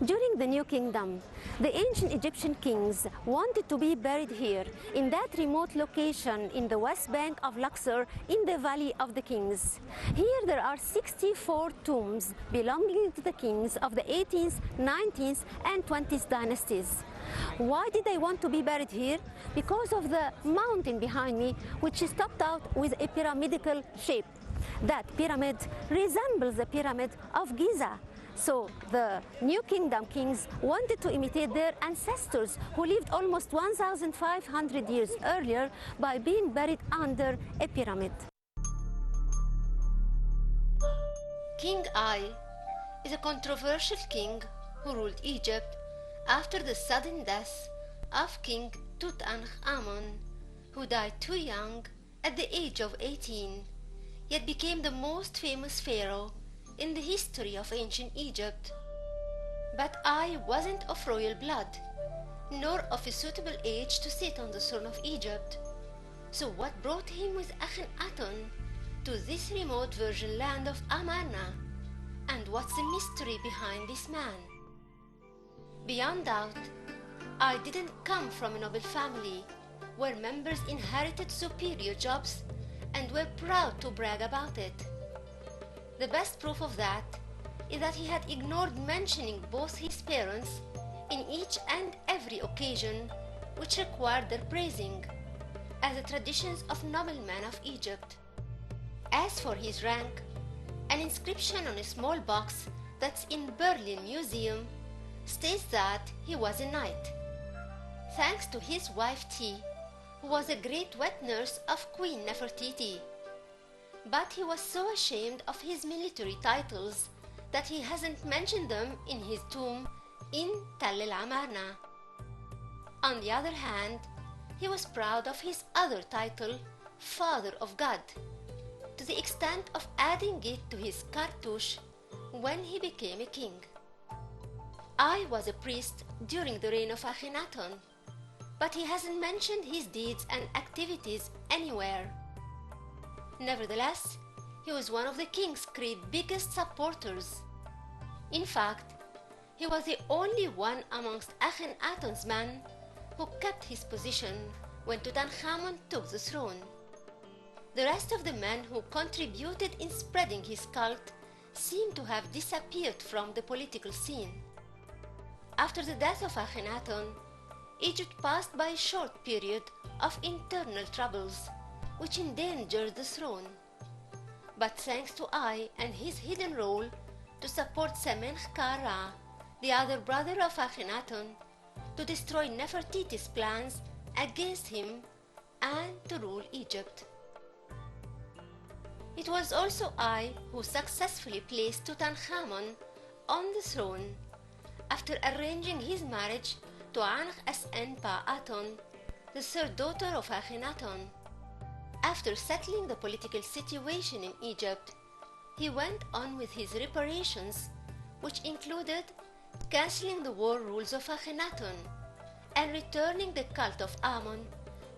During the New Kingdom, the ancient Egyptian kings wanted to be buried here, in that remote location in the west bank of Luxor, in the Valley of the Kings. Here there are 64 tombs belonging to the kings of the 18th, 19th, and 20th dynasties. Why did they want to be buried here? Because of the mountain behind me, which is topped out with a pyramidal shape. That pyramid resembles the pyramid of Giza. So the New Kingdom kings wanted to imitate their ancestors who lived almost 1,500 years earlier by being buried under a pyramid. King Ai is a controversial king who ruled Egypt after the sudden death of King Tutankhamun, who died too young at the age of 18, yet became the most famous pharaoh in the history of ancient Egypt. But Ai wasn't of royal blood, nor of a suitable age to sit on the throne of Egypt. So what brought him with Akhenaten to this remote virgin land of Amarna? And what's the mystery behind this man? Beyond doubt, Ai didn't come from a noble family where members inherited superior jobs and were proud to brag about it. The best proof of that is that he had ignored mentioning both his parents in each and every occasion which required their praising, as the traditions of noblemen of Egypt. As for his rank, an inscription on a small box that's in Berlin Museum states that he was a knight, thanks to his wife Ti, who was a great wet nurse of Queen Nefertiti. But he was so ashamed of his military titles that he hasn't mentioned them in his tomb in Tell el-Amarna. On the other hand, he was proud of his other title, Father of God, to the extent of adding it to his cartouche when he became a king. Ai was a priest during the reign of Akhenaten, but he hasn't mentioned his deeds and activities anywhere. Nevertheless, he was one of the king's biggest supporters. In fact, he was the only one amongst Akhenaten's men who kept his position when Tutankhamun took the throne. The rest of the men who contributed in spreading his cult seem to have disappeared from the political scene. After the death of Akhenaten, Egypt passed by a short period of internal troubles, which endangered the throne. But thanks to Ai and his hidden role to support Semenkhkara, the other brother of Akhenaten, to destroy Nefertiti's plans against him and to rule Egypt. It was also Ai who successfully placed Tutankhamun on the throne after arranging his marriage to Ankh-es-en-Pa-Aton, the third daughter of Akhenaten. After settling the political situation in Egypt, he went on with his reparations, which included cancelling the war rules of Akhenaten and returning the cult of Amun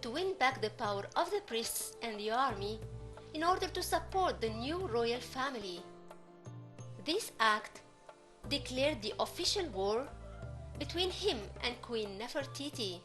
to win back the power of the priests and the army in order to support the new royal family. This act declared the official war between him and Queen Nefertiti.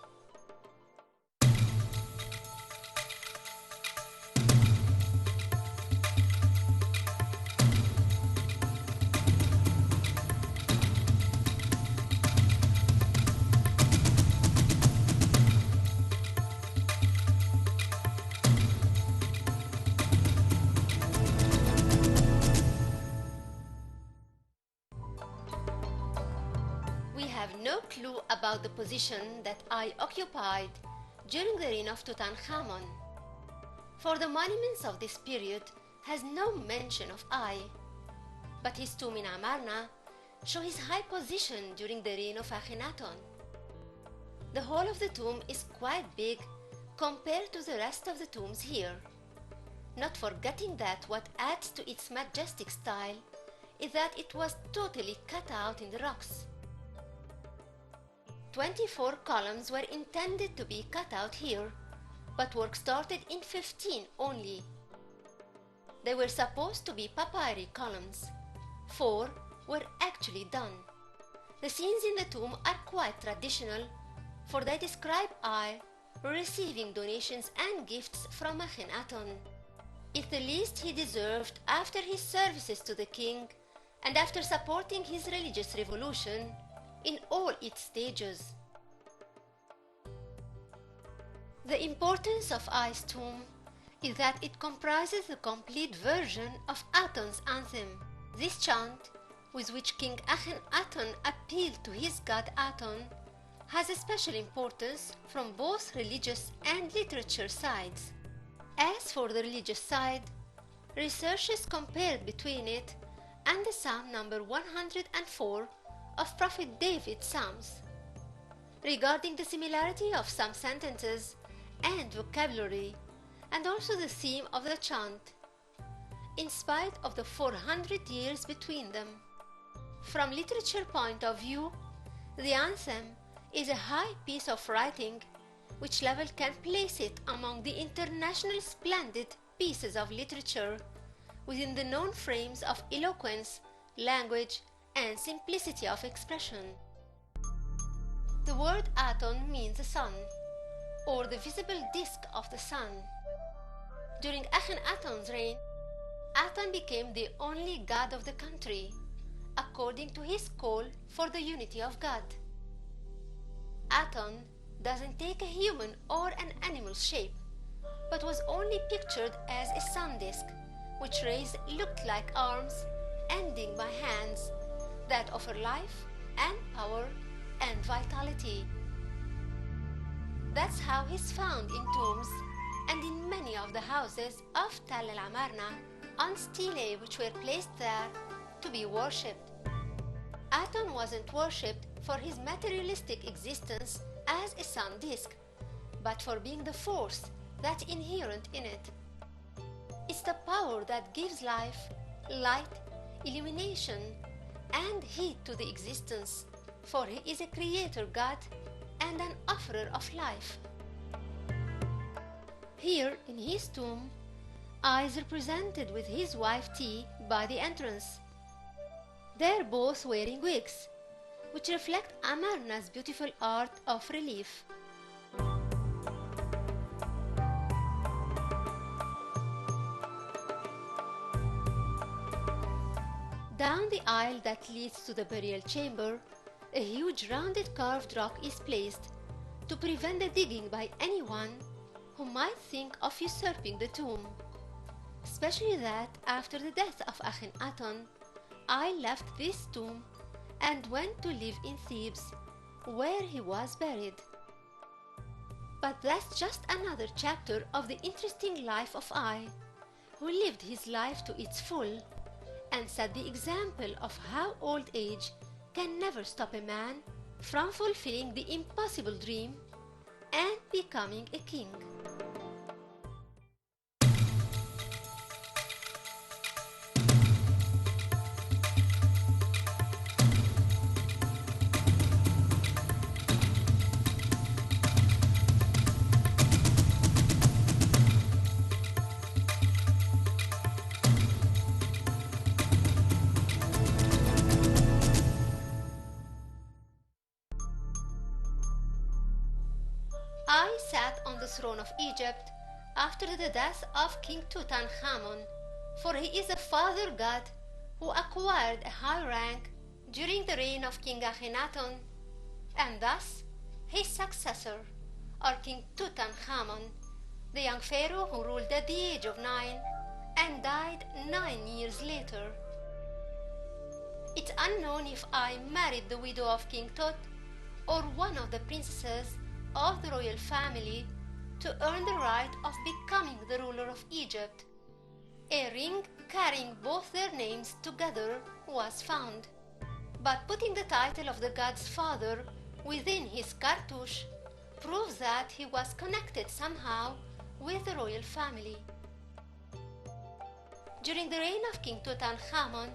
We have no clue about the position that Ai occupied during the reign of Tutankhamun, for the monuments of this period has no mention of Ai, but his tomb in Amarna show his high position during the reign of Akhenaten. The whole of the tomb is quite big compared to the rest of the tombs here, not forgetting that what adds to its majestic style is that it was totally cut out in the rocks. 24 columns were intended to be cut out here, but work started in 15 only. They were supposed to be papyri columns. 4 were actually done. The scenes in the tomb are quite traditional, for they describe I receiving donations and gifts from Akhenaton. It's the least he deserved after his services to the king and after supporting his religious revolution in all its stages. The importance of I's tomb is that it comprises the complete version of Aton's anthem. This chant, with which King Akhenaton appealed to his god Aton, has a special importance from both religious and literature sides. As for the religious side, researchers compared between it and the Psalm number 104 of Prophet David's Psalms. Regarding the similarity of some sentences and vocabulary, and also the theme of the chant, in spite of the 400 years between them. From literature point of view, the anthem is a high piece of writing which level can place it among the international splendid pieces of literature within the known frames of eloquence, language, and simplicity of expression. The word Aton means the sun, or the visible disk of the sun. During Akhenaton's reign, Aton became the only god of the country, according to his call for the unity of God. Aton doesn't take a human or an animal shape, but was only pictured as a sun disk, which raised looked like arms ending by hands that offer life and power and vitality. That's how he's found in tombs and in many of the houses of Tal al-Amarna on stelae which were placed there to be worshipped. Aton wasn't worshipped for his materialistic existence as a sun disk, but for being the force that's inherent in it. It's the power that gives life, light, illumination, and heat to the existence, for he is a creator god and an offerer of life. Here in his tomb, I is represented with his wife Ti by the entrance. They're both wearing wigs, which reflect Amarna's beautiful art of relief. Down the aisle that leads to the burial chamber, a huge rounded carved rock is placed to prevent the digging by anyone who might think of usurping the tomb. Especially that after the death of Akhenaton, I left this tomb and went to live in Thebes, where he was buried. But that's just another chapter of the interesting life of I, who lived his life to its full and set the example of how old age can never stop a man from fulfilling the impossible dream and becoming a king. I sat on the throne of Egypt after the death of King Tutankhamun, for he is a father god who acquired a high rank during the reign of King Akhenaton, and thus his successor, or King Tutankhamun, the young pharaoh who ruled at the age of 9 and died 9 years later. It's unknown if I married the widow of King Tut or one of the princesses of the royal family to earn the right of becoming the ruler of Egypt. A ring carrying both their names together was found, but putting the title of the god's father within his cartouche proves that he was connected somehow with the royal family. During the reign of King Tutankhamun,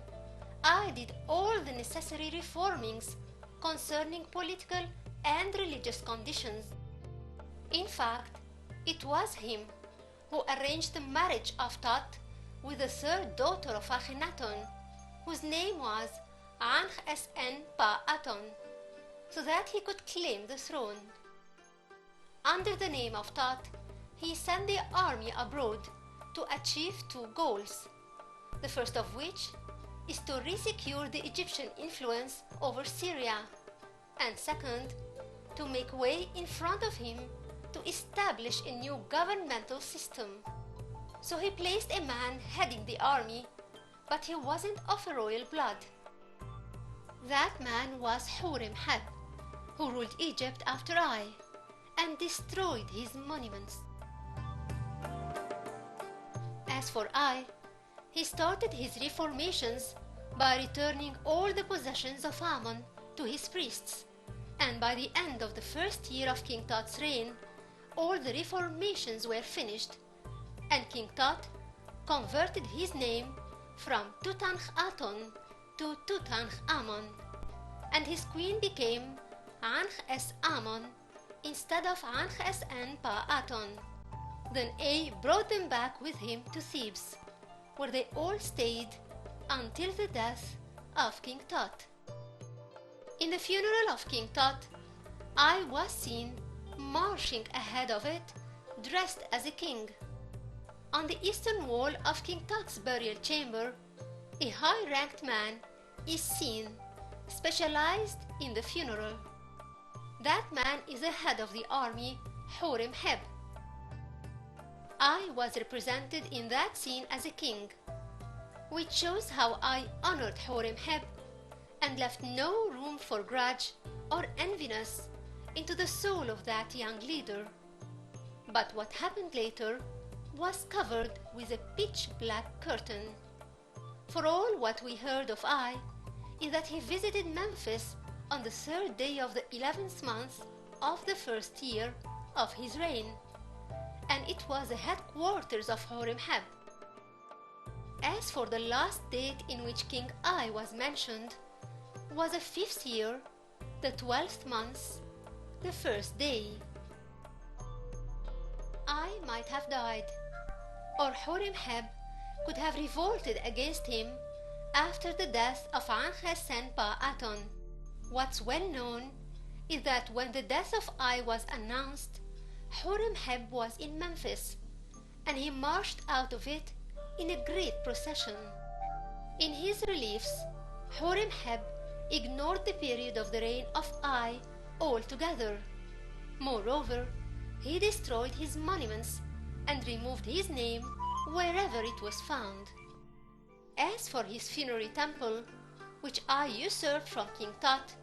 I did all the necessary reformings concerning political and religious conditions. In fact, it was him who arranged the marriage of Tut with the third daughter of Akhenaton, whose name was Ankh-Sen-Pa-Aton, so that he could claim the throne. Under the name of Tut, he sent the army abroad to achieve two goals, the first of which is to resecure the Egyptian influence over Syria, and second, to make way in front of him to establish a new governmental system. So he placed a man heading the army, but he wasn't of royal blood. That man was Hurem-Heb, who ruled Egypt after I, and destroyed his monuments. As for I, he started his reformations by returning all the possessions of Ammon to his priests, and by the end of the first year of King Tut's reign, all the reformations were finished, and King Tut converted his name from Tutankhaton to Tutankhamun, and his queen became Ankh-es-Amon instead of Ankh-es-En-Pa-Aton. Then A brought them back with him to Thebes, where they all stayed until the death of King Tut. In the funeral of King Tut, I was seen marching ahead of it, dressed as a king. On the eastern wall of King Tut's burial chamber, a high-ranked man is seen, specialized in the funeral. That man is the head of the army, Hurem-Heb. I was represented in that scene as a king, which shows how I honored Hurem-Heb and left no room for grudge or enviness into the soul of that young leader. But what happened later was covered with a pitch-black curtain. For all what we heard of I is that he visited Memphis on the third day of the 11th month of the first year of his reign, and it was the headquarters of Hurem-Heb. As for the last date in which King I was mentioned, was the 5th year, the 12th month, the first day. I might have died, or Hurem-Heb could have revolted against him after the death of Ankh-Sen-Pa-Aton. What's well known is that when the death of I was announced, Hurem-Heb was in Memphis, and he marched out of it in a great procession. In his reliefs, Hurem-Heb ignored the period of the reign of I altogether. Moreover, he destroyed his monuments and removed his name wherever it was found. As for his funerary temple, which I usurped from King Tut,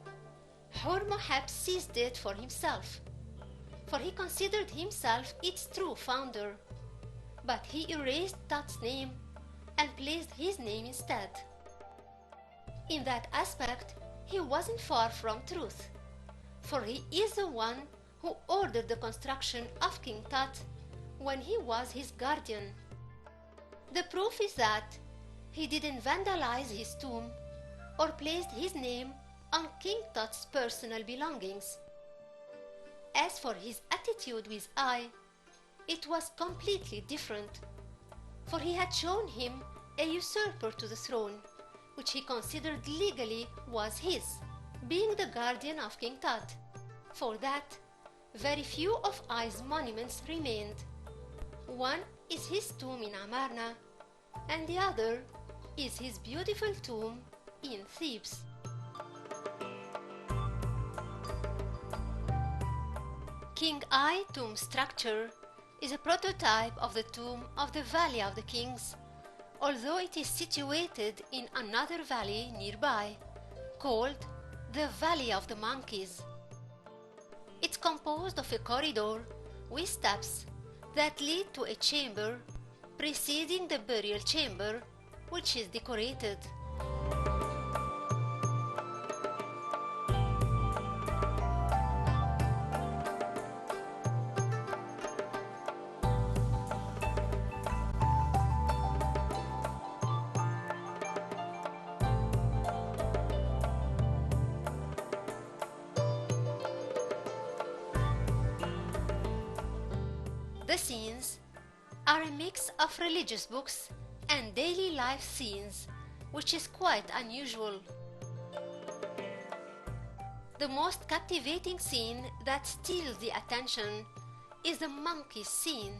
Hurem-Heb seized it for himself, for he considered himself its true founder, but he erased Tut's name and placed his name instead. In that aspect, he wasn't far from truth, for he is the one who ordered the construction of King Tut when he was his guardian. The proof is that he didn't vandalize his tomb or placed his name on King Tut's personal belongings. As for his attitude with I, it was completely different, for he had shown him a usurper to the throne, which he considered legally was his, being the guardian of King Tut. For that, very few of I's monuments remained. One is his tomb in Amarna, and the other is his beautiful tomb in Thebes. King I tomb structure is a prototype of the tomb of the Valley of the Kings, although it is situated in another valley nearby, called the Valley of the Monkeys. It's composed of a corridor with steps that lead to a chamber preceding the burial chamber, which is decorated. The scenes are a mix of religious books and daily life scenes, which is quite unusual. The most captivating scene that steals the attention is the monkey scene.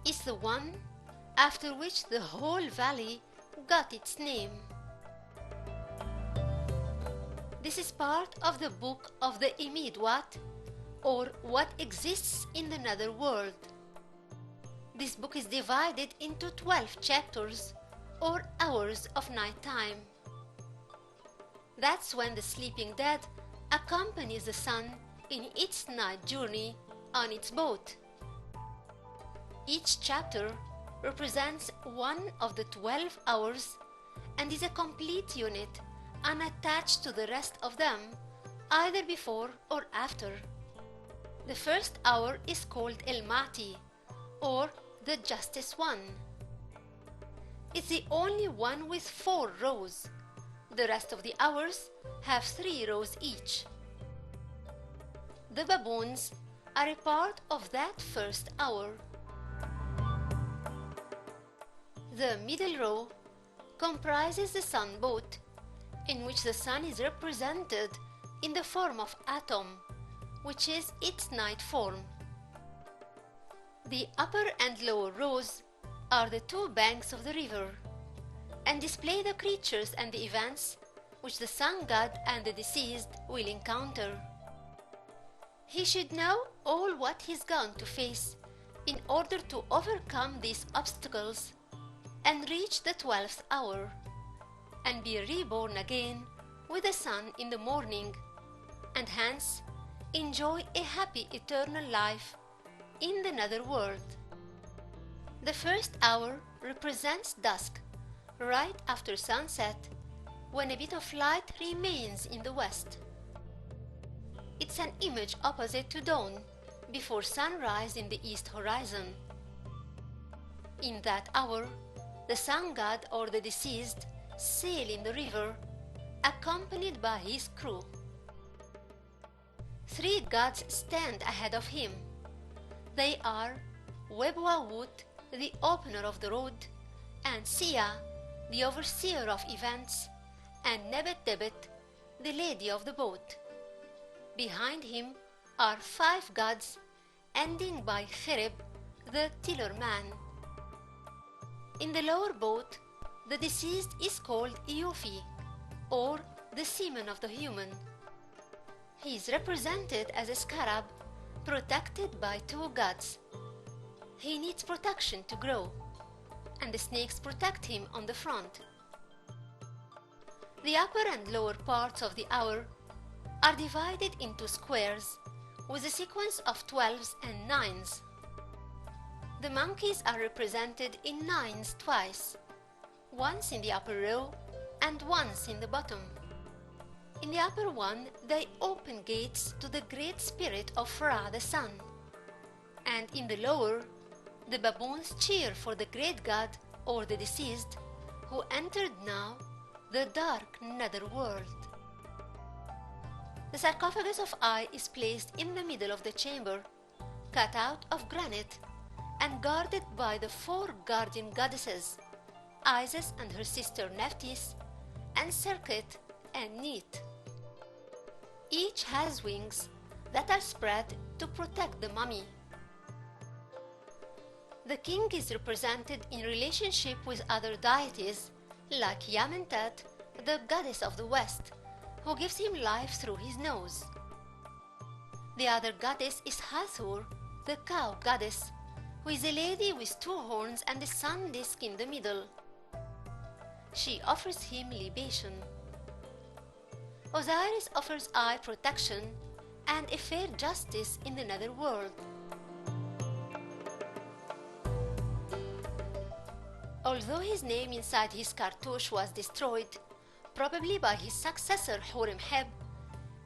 It's the one after which the whole valley got its name. This is part of the book of the Imidwat, or What Exists in the Nether World. This book is divided into 12 chapters, or hours of night time. That's when the sleeping dead accompanies the sun in its night journey on its boat. Each chapter represents one of the 12 hours and is a complete unit unattached to the rest of them, either before or after. The first hour is called El Mahdi, or the Justice One. It's the only one with 4 rows. The rest of the hours have 3 rows each. The baboons are a part of that first hour. The middle row comprises the sun boat, in which the sun is represented in the form of Atom, which is its night form. The upper and lower rows are the 2 banks of the river, and display the creatures and the events which the sun god and the deceased will encounter. He should know all what he's going to face in order to overcome these obstacles and reach the 12th hour, and be reborn again with the sun in the morning, and hence enjoy a happy eternal life in the nether world. The first hour represents dusk, right after sunset, when a bit of light remains in the west. It's an image opposite to dawn, before sunrise in the east horizon. In that hour, the sun god or the deceased sail in the river, accompanied by his crew. 3 gods stand ahead of him. They are Webwawut, the opener of the road, and Sia, the overseer of events, and Nebet Debet, the lady of the boat. Behind him are 5 gods, ending by Kherib, the tiller man. In the lower boat, the deceased is called Iofi, or the semen of the human. He is represented as a scarab, protected by 2 gods. He needs protection to grow, and the snakes protect him on the front. The upper and lower parts of the hour are divided into squares with a sequence of 12s and 9s. The monkeys are represented in 9s twice, once in the upper row and once in the bottom. In the upper one, they open gates to the great spirit of Ra the sun, and in the lower, the baboons cheer for the great god or the deceased who entered now the dark nether world. The sarcophagus of Ai is placed in the middle of the chamber, cut out of granite and guarded by the 4 guardian goddesses, Isis and her sister Nephthys, and Serket and Neith. Each has wings that are spread to protect the mummy. The king is represented in relationship with other deities like Yamentet, the goddess of the west, who gives him life through his nose. The other goddess is Hathor, the cow goddess, who is a lady with 2 horns and a sun disk in the middle. She offers him libation. Osiris offers Ai protection and a fair justice in the nether world. Although his name inside his cartouche was destroyed, probably by his successor Horemheb,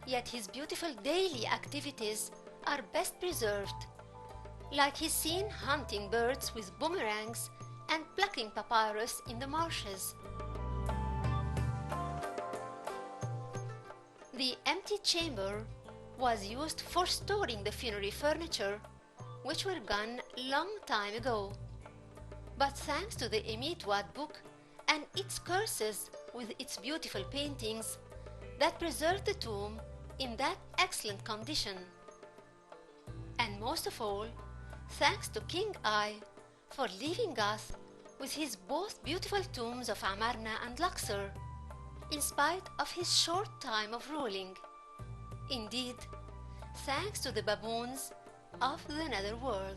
yet his beautiful daily activities are best preserved, like his seen hunting birds with boomerangs and plucking papyrus in the marshes. The empty chamber was used for storing the funerary furniture, which were gone long time ago. But thanks to the Imidwat book and its curses with its beautiful paintings, that preserved the tomb in that excellent condition. And most of all, thanks to King Ai for leaving us with his both beautiful tombs of Amarna and Luxor, in spite of his short time of ruling. Indeed, thanks to the baboons of the netherworld.